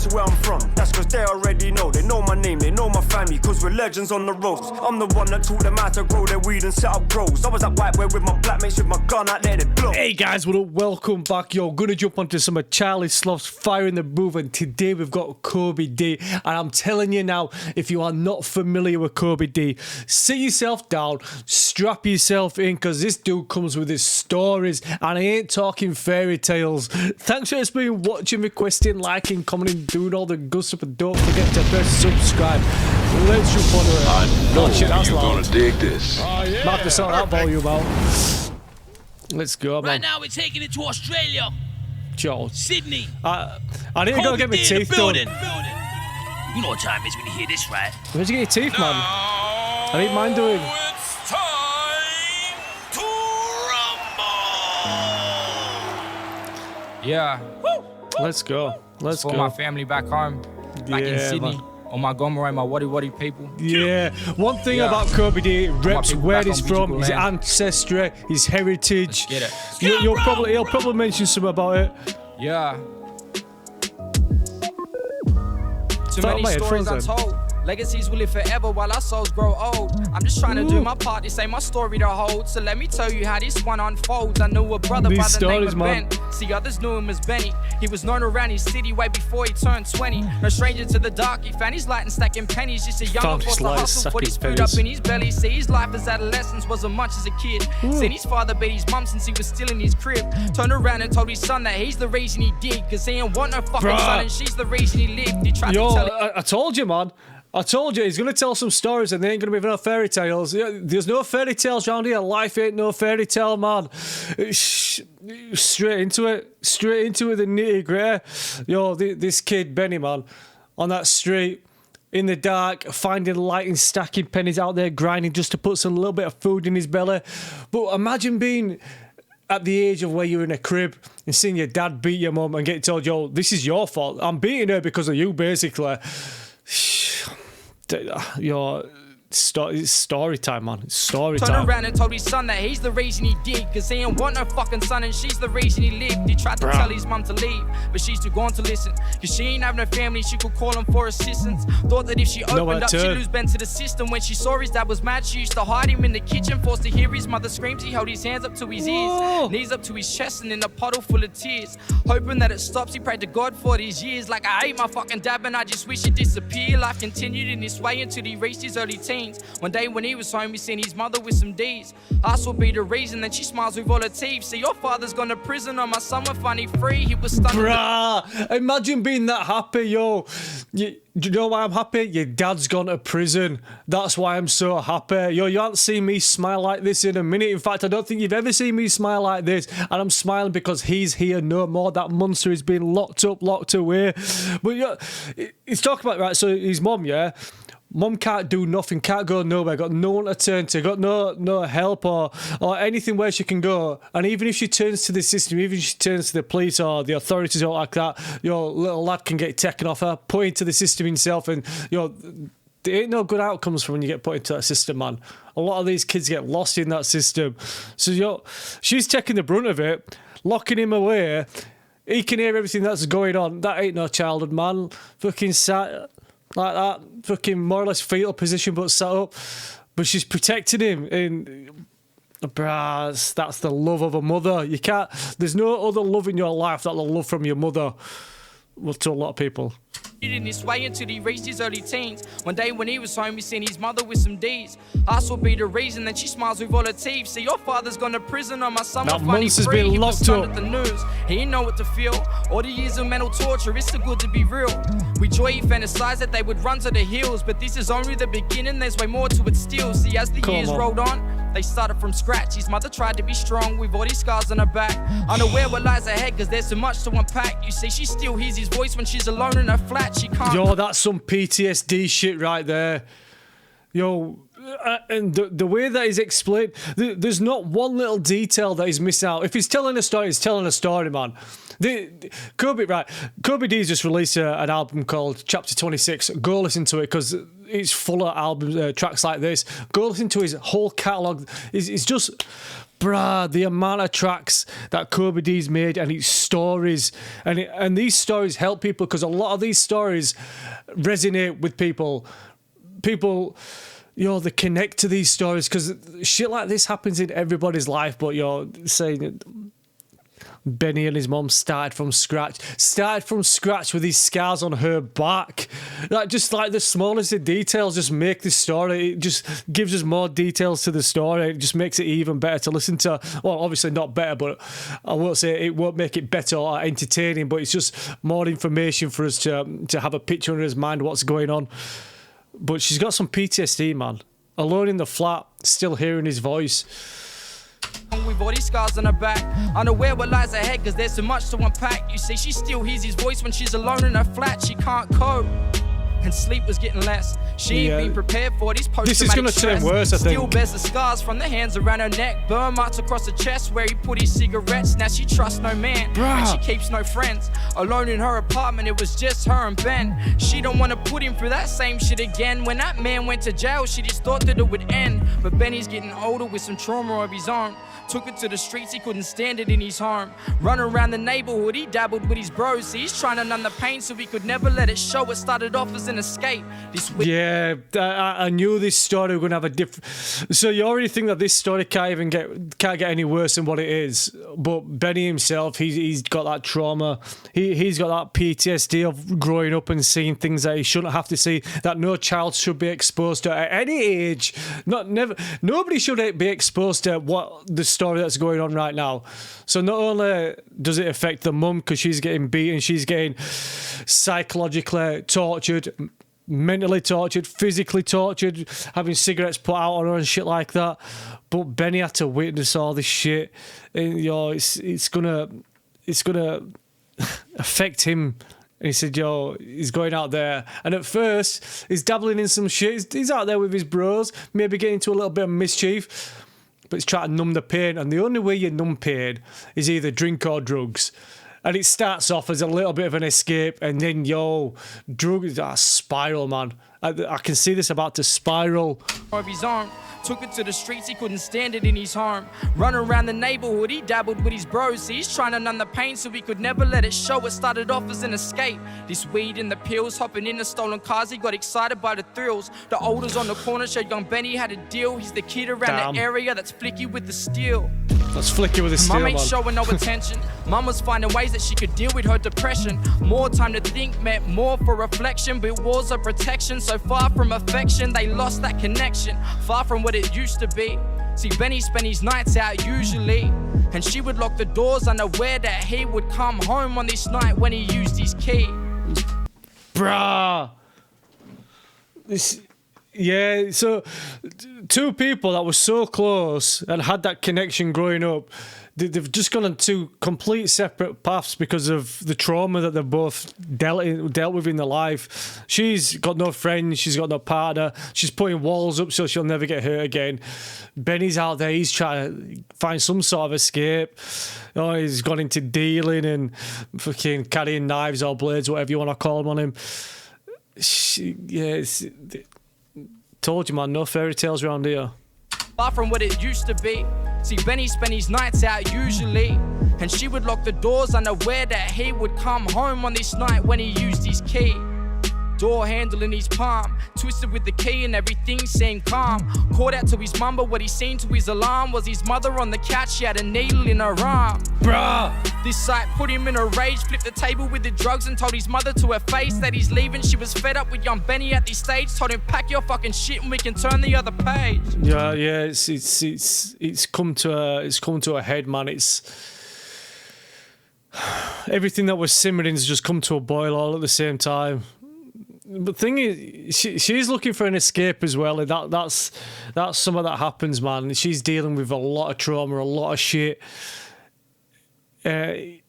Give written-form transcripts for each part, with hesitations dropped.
ask where I'm from, that's cause they already know. They know my name, they know my family, cause we're legends on the roads. I'm the one that taught them how to grow their weed and set up grows. I was at Whiteware with my black mates with my gun out there, they blow. Hey guys, what up? Welcome back. Yo, gonna jump onto some of Charlie Sloth's Fire in the Booth, and today we've got Kobie Dee. And I'm telling you now, if you are not familiar with Kobie Dee, sit yourself down, strap yourself in, because this dude comes with his stories, and I ain't talking fairy tales. Thanks for been watching, requesting, liking, commenting, doing all the good stuff, and don't forget to press subscribe. Let's jump on it. I know shit, that's you're loud. gonna dig this. Oh, yeah. Might have to sort that volume out. Let's go, man. Right now, we're taking it to Australia. Joe. Sydney. I need to go get my teeth done. You know what time it is when you hear this, right? Where'd you get your teeth, man? I need mine doing. It's time to rumble. Yeah. Let's go. Let's For go. my family back home, back in Yeah, Sydney. man. On my Gomeroi, my Waddy people. Yeah. One thing Yeah. about Kobie Dee, reps people where back he's on from, Digital his land. ancestry, his heritage. Get it. He'll probably mention something about it. Yeah. Too Thought many my stories headphones untold. Legacies will live forever while our souls grow old. I'm just trying to do my part. This ain't my story to hold. So let me tell you how this one unfolds. I knew a brother These by the name stories, of man. Ben. See, others knew him as Benny. He was known around his city way before he turned 20. No stranger to the dark. He found his light and stacking pennies. Just a young Found forced his to light hustle for stacking his food up pennies. in his belly. See, his life as adolescence wasn't much as a kid. Seen his father beat his mum since he was still in his crib. Turned around and told his son that he's the reason he did. Cause he ain't want no fucking Bruh. son and she's the reason he lived. He tried Yo, to tell it. I told you, man. I told you, he's going to tell some stories and there ain't going to be no fairy tales. Yeah, there's no fairy tales around here. Life ain't no fairy tale, man. Straight into it. Straight into it, the nitty gritty. Yo, this kid, Benny, man, on that street, in the dark, finding light and stacking pennies out there, grinding just to put some little bit of food in his belly. But imagine being at the age of where you're in a crib and seeing your dad beat your mum and getting told, yo, this is your fault. I'm beating her because of you, basically. Your it's story time, man. It's story time. Turned around and told his son that he's the reason he did. Cause he ain't want no fucking son and she's the reason he lived. He tried to tell his mum to leave, but she's too gone to listen. Cause she ain't have no family, she could call him for assistance. Thought that if she opened up, she'd lose Ben to the system. When she saw his dad was mad, she used to hide him in the kitchen. Forced to hear his mother screams, he held his hands up to his ears, knees up to his chest and in a puddle full of tears. Hoping that it stops, he prayed to God for these years. Like, I hate my fucking dad and I just wish he'd disappear. Life continued in this way until he reached his early teens. One day when he was home, he seen his mother with some D's. Asked what be the reason, then she smiles with all her teeth. See, your father's gone to prison, or my son will find he free. He was stunned. Bruh, imagine being that happy, yo. Do you know why I'm happy? Your dad's gone to prison. That's why I'm so happy. Yo, you haven't seen me smile like this in a minute. In fact, I don't think you've ever seen me smile like this. And I'm smiling because he's here no more. That monster has been locked up, locked away. But yeah, he's talking about, right, so his mum, yeah? Mum can't do nothing, can't go nowhere, got no one to turn to, got no help or anything where she can go. And even if she turns to the system, even if she turns to the police or the authorities or like that, your little lad can get taken off her, put into the system himself. And there ain't no good outcomes from when you get put into that system, man. A lot of these kids get lost in that system. So she's taking the brunt of it, locking him away. He can hear everything that's going on. That ain't no childhood, man. Fucking sat like that, fucking more or less fetal position, but sat up. But she's protecting him, and bruh, that's the love of a mother. You can't. There's no other love in your life that the love from your mother. Well, to a lot of people. In this way until he reached his early teens. One day when he was home, he seen his mother with some D's. Asked what be the reason, then she smiles with all her teeth. See, your father's gone to prison, or my son will find he free. Been he locked was stunned up. at the news. He didn't know what to feel. All the years of mental torture, it's too good to be real. We joy he fantasized that they would run to the hills, but this is only the beginning. There's way more to it still. See, as the years rolled on, they started from scratch. His mother tried to be strong with all these scars on her back, unaware what lies ahead, cause there's so much to unpack. You see, she still hears his voice when she's alone in her flat. She can't. Yo, that's some PTSD shit right there. Yo, and the way that he's explained, there's not one little detail that he's missing out. If he's telling a story, he's telling a story, man. Kobie Dee's just released an album called Chapter 26. Go listen to it because it's full of albums, tracks like this. Go listen to his whole catalogue. It's just Bruh, the amount of tracks that Kobie Dee's made and its stories, and these stories help people because a lot of these stories resonate with people. People, they connect to these stories because shit like this happens in everybody's life. But you're saying Benny and his mum started from scratch with these scars on her back. That just like the smallest of details just make this story. It just gives us more details to the story. It just makes it even better to listen to. Well, obviously not better, but I won't say it won't make it better or entertaining, but it's just more information for us to have a picture in his mind of what's going on. But she's got some PTSD, man. Alone in the flat, still hearing his voice. With all these scars on her back, unaware what lies ahead, cause there's so much to unpack. You see, she still hears his voice when she's alone in her flat. She can't cope, and sleep was getting less. She ain't been prepared for these post-traumatic This is gonna turn worse, I think. Still bears the scars from the hands around her neck, burn marks across her chest where he put his cigarettes. Now she trusts no man, and she keeps no friends. Alone in her apartment, it was just her and Ben. She don't wanna put him through that same shit again. When that man went to jail, she just thought that it would end. But Benny's getting older with some trauma of his own. Took it to the streets, he couldn't stand it in his home. Running around the neighborhood, he dabbled with his bros. See, he's trying to numb the pain so he could never let it show. It started off as an escape. Yeah, I knew this story was going to have a different... So you already think that this story can't get any worse than what it is. But Benny himself, he's got that trauma. He's got that PTSD of growing up and seeing things that he shouldn't have to see, that no child should be exposed to at any age. Nobody should be exposed to what the story that's going on right now. So not only does it affect the mum because she's getting beaten, she's getting psychologically tortured, mentally tortured, physically tortured, having cigarettes put out on her and shit like that. But Benny had to witness all this shit, and it's gonna affect him. And he said, he's going out there, and at first he's dabbling in some shit. He's out there with his bros, maybe getting into a little bit of mischief, but he's trying to numb the pain. And the only way you numb pain is either drink or drugs. And it starts off as a little bit of an escape, and then, drugs, spiral, man. I can see this about to spiral. Of his arm, took it to the streets, he couldn't stand it in his home. Running around the neighborhood, he dabbled with his bros. He's trying to numb the pain so he could never let it show. It started off as an escape. This weed and the pills, hopping in the stolen cars, he got excited by the thrills. The olders on the corner showed young Benny how to deal. He's the kid around the area that's flicky with the steel. That's flicky with the steel, Mum man. ain't showing no attention. Mum was finding ways that she could deal with her depression. More time to think meant more for reflection. But walls of protection, so far from affection, they lost that connection. Far from what it used to be. See, Benny spent his nights out usually, and she would lock the doors unaware that he would come home on this night when he used his key. Bruh. Yeah, so two people that were so close and had that connection growing up, they've just gone on two complete separate paths because of the trauma that they've both dealt with in their life. She's got no friends, she's got no partner, she's putting walls up so she'll never get hurt again. Benny's out there, he's trying to find some sort of escape. He's gone into dealing and fucking carrying knives or blades, whatever you want to call them, on him. Told you, man, no fairy tales around here. Far from what it used to be. See, Benny spent his nights out usually, and she would lock the doors unaware that he would come home on this night when he used his key. Door handle in his palm, twisted with the key and everything seemed calm. Called out to his mum, but what he seen to his alarm was his mother on the couch, she had a needle in her arm. Bruh! This sight put him in a rage, flipped the table with the drugs and told his mother to her face that he's leaving. She was fed up with young Benny at this stage, told him pack your fucking shit and we can turn the other page. Yeah, it's come to a head, man. It's everything that was simmering has just come to a boil all at the same time. But the thing is, she's looking for an escape as well, and that's some of that happens, man. She's dealing with a lot of trauma, a lot of shit, and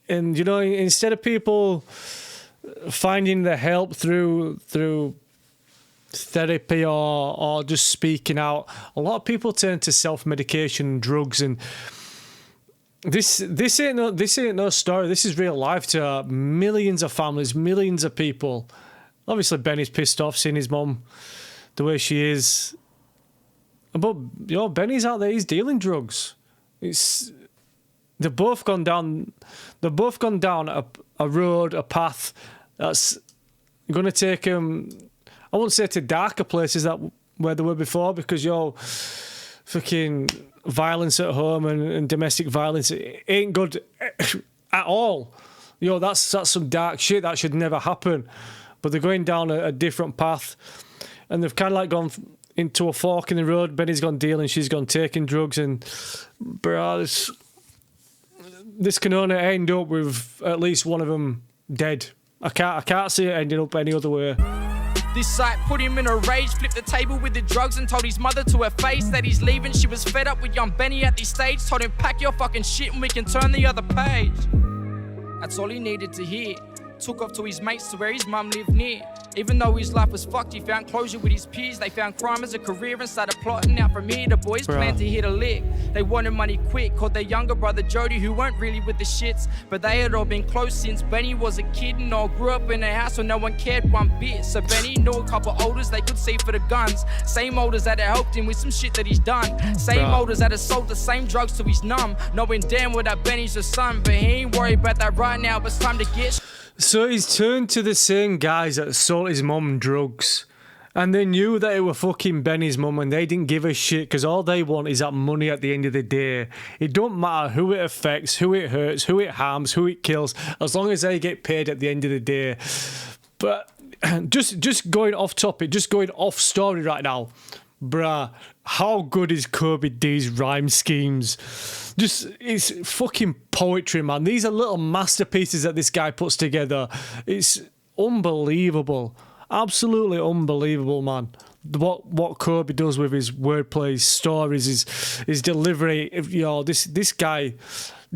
instead of people finding the help through therapy or just speaking out, a lot of people turn to self-medication and drugs. And this ain't no story. This is real life to millions of families, millions of people. Obviously, Benny's pissed off seeing his mum the way she is. But, Benny's out there, he's dealing drugs. they've both gone down a road, a path that's going to take them, I won't say to darker places where they were before, because fucking violence at home and domestic violence, it ain't good at all. That's some dark shit that should never happen. But they're going down a different path, and they've kind of like gone into a fork in the road. Benny's gone dealing, she's gone taking drugs, and bro, this can only end up with at least one of them dead. I can't see it ending up any other way. This sight put him in a rage, flipped the table with the drugs and told his mother to her face that he's leaving. She was fed up with young Benny at this stage, told him pack your fucking shit and we can turn the other page. That's all he needed to hear. Took off to his mates to where his mum lived near. Even though his life was fucked, he found closure with his peers. They found crime as a career and started plotting out from here. The boys planned to hit a lick. They wanted money quick, called their younger brother Jody, who weren't really with the shits, but they had all been close since Benny was a kid and all grew up in a house where no one cared one bit. So Benny knew a couple olders they could see for the guns. Same olders that had helped him with some shit that he's done. Same olders that had sold the same drugs to his numb. Knowing damn well that Benny's the son, but he ain't worried about that right now, but it's time to get. So he's turned to the same guys that sold his mum drugs, and they knew that it were fucking Benny's mum, and they didn't give a shit because all they want is that money at the end of the day. It don't matter who it affects, who it hurts, who it harms, who it kills, as long as they get paid at the end of the day. But just going off topic, just going off story right now, bruh, how good is Kobie Dee's rhyme schemes? It's fucking poetry, man. These are little masterpieces that this guy puts together. It's unbelievable. Absolutely unbelievable, man. What Kobie does with his wordplay, his stories, his delivery. This guy,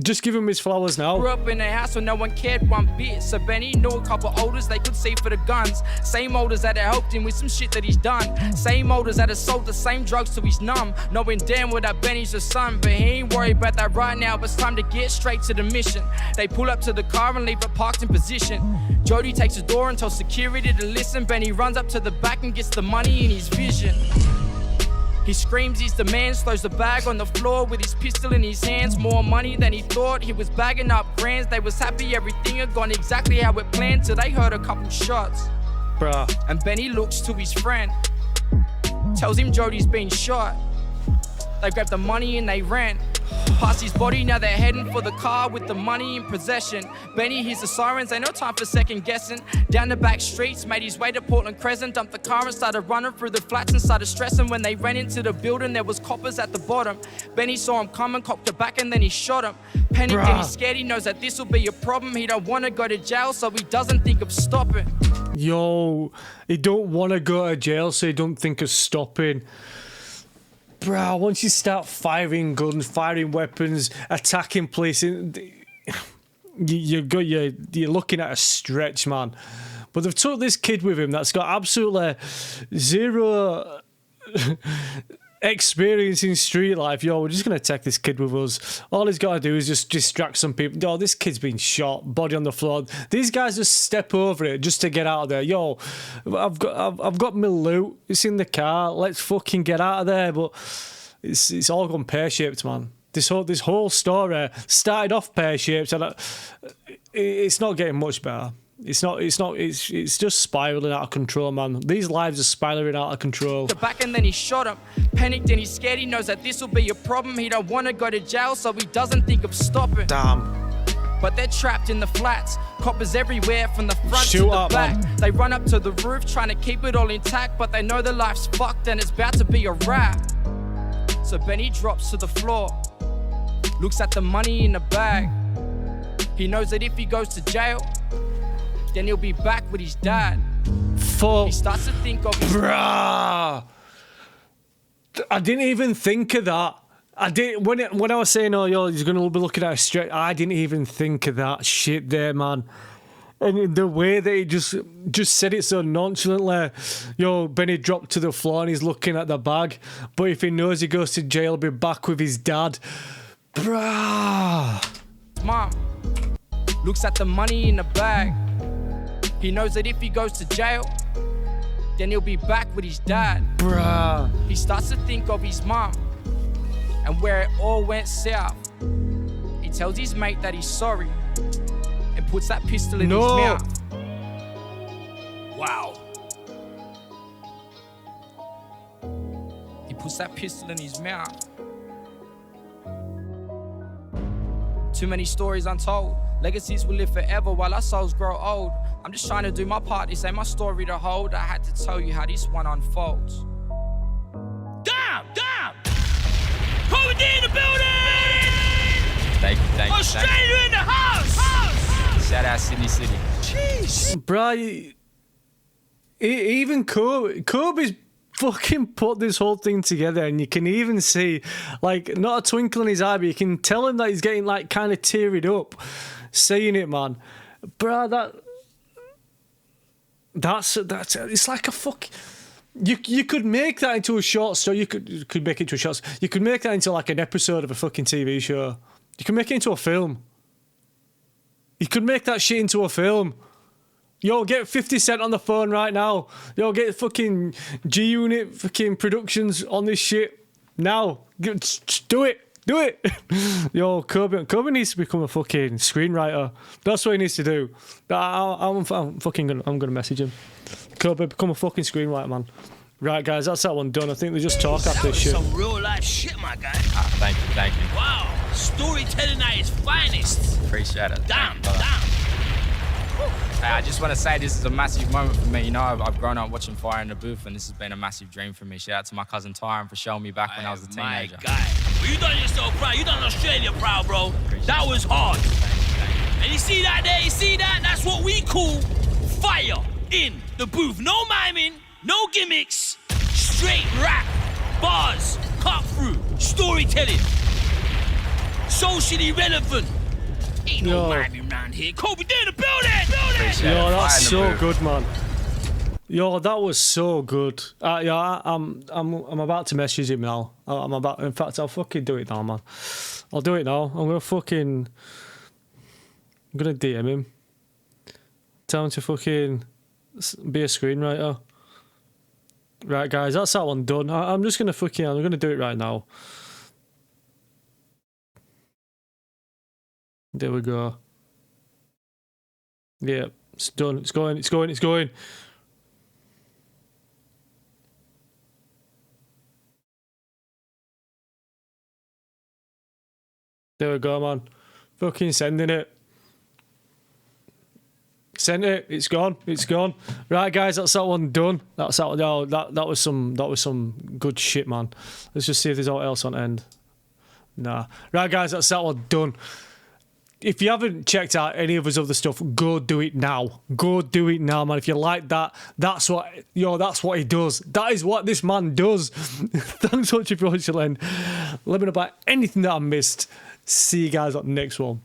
just give him his flowers now. Grew up in a house where no one cared one bit. So Benny knew a couple olders they could see for the guns. Same olders that had helped him with some shit that he's done. Same olders that had sold the same drugs to his numb. Knowing damn well that Benny's the son, but he ain't worried about that right now, but it's time to get straight to the mission. They pull up to the car and leave it parked in position. Jody takes the door and tells security to listen. Benny runs up to the back and gets the money in his vision. He screams his demands, throws the bag on the floor with his pistol in his hands. More money than he thought, he was bagging up grands. They was happy everything had gone exactly how it planned, till they heard a couple shots. Bruh. And Benny looks to his friend, tells him Jody's been shot. They grabbed the money and they ran. Past his body, now they're heading for the car with the money in possession. Benny hears the sirens, ain't no time for second guessing. Down the back streets, made his way to Portland Crescent. Dumped the car and started running through the flats and started stressing. When they ran into the building, there was coppers at the bottom. Benny saw him coming, cocked it back and then he shot him. Panicked and he's scared, he knows that this will be a problem. He don't want to go to jail, so he doesn't think of stopping. He don't want to go to jail, so he don't think of stopping. Bro, once you start firing guns, firing weapons, attacking places, you're looking at a stretch, man. But they've took this kid with him that's got absolutely zero experience in street life. We're just going to take this kid with us. All he's got to do is just distract some people. This kid's been shot, body on the floor. These guys just step over it just to get out of there. I've got my loot. It's in the car. Let's fucking get out of there. But it's all gone pear-shaped, man. This whole story started off pear-shaped, and it's not getting much better. It's just spiraling out of control, man. These lives are spiraling out of control. The back and then he shot him. Panicked and he's scared, he knows that this will be a problem. He don't want to go to jail, so he doesn't think of stopping. Damn. But they're trapped in the flats. Coppers everywhere from the front to the back. Man. They run up to the roof trying to keep it all intact, but they know their life's fucked and it's about to be a wrap. So Benny drops to the floor, looks at the money in the bag. He knows that if he goes to jail, then he'll be back with his dad. He starts to think of his... Bruh! I didn't even think of that. When I was saying, he's going to be looking at a stretch, I didn't even think of that shit there, man. And the way that he just said it so nonchalantly, Benny dropped to the floor and he's looking at the bag. But if he knows he goes to jail, he'll be back with his dad. Bruh! Mom looks at the money in the bag. He knows that if he goes to jail, then he'll be back with his dad. Bruh. He starts to think of his mom. And where it all went south, he tells his mate that he's sorry and puts that pistol in his mouth. Wow. He puts that pistol in his mouth. Too many stories untold. Legacies will live forever while our souls grow old. I'm just trying to do my part. This ain't my story to hold. I had to tell you how this one unfolds. Damn! Kobie Dee in the building! Thank you. Australia in the house! Shout out Sydney City. Jeez. Bruh, even Kobie's fucking put this whole thing together, and you can even see, like, not a twinkle in his eye, but you can tell him that he's getting, like, kind of teared up saying it, man. Bruh, that's it's like a fuck. You could make that into a short story. You could make it into a short. You could make that into like an episode of a fucking TV show. You can make it into a film. You could make that shit into a film. Yo, get 50 Cent on the phone right now. Yo, get fucking G-Unit fucking productions on this shit now. Just do it. Do it. Yo, Kobie needs to become a fucking screenwriter. That's what he needs to do. I'm gonna message him. Kobie, become a fucking screenwriter, man. Right, guys, that's that one done. I think they just talk after this shit. Some real life shit, my guy. Thank you. Wow. Storytelling at its finest. Appreciate it. Damn. Hey, I just want to say this is a massive moment for me. You know, I've grown up watching Fire in the Booth, and this has been a massive dream for me. Shout out to my cousin Tyron for showing me back when I was a teenager. My guy. Well, you done yourself proud. You done Australia proud, bro. That was hard. And you see that there? You see that? That's what we call fire in the booth. No miming, no gimmicks. Straight rap, bars, cut through, storytelling. Socially relevant. Ain't no miming around here. Kobie Dee in the building! Yo, that's so good, man. Yo, that was so good. Yeah, I'm about to message him now. In fact, I'll fucking do it now, man. I'll do it now. I'm gonna DM him. Tell him to fucking be a screenwriter. Right, guys, that's that one done. I'm gonna do it right now. There we go. Yeah, it's done. It's going. There we go, man. Fucking sending it. Sent it. It's gone. Right, guys, that's that one done. That's that one. Oh, that was some good shit, man. Let's just see if there's anything else on end. Nah. Right, guys, that's that one done. If you haven't checked out any of his other stuff, go do it now. Go do it now, man. If you like that, that's what he does. That is what this man does. Thanks so much for watching. Let me know about anything that I missed. See you guys on the next one.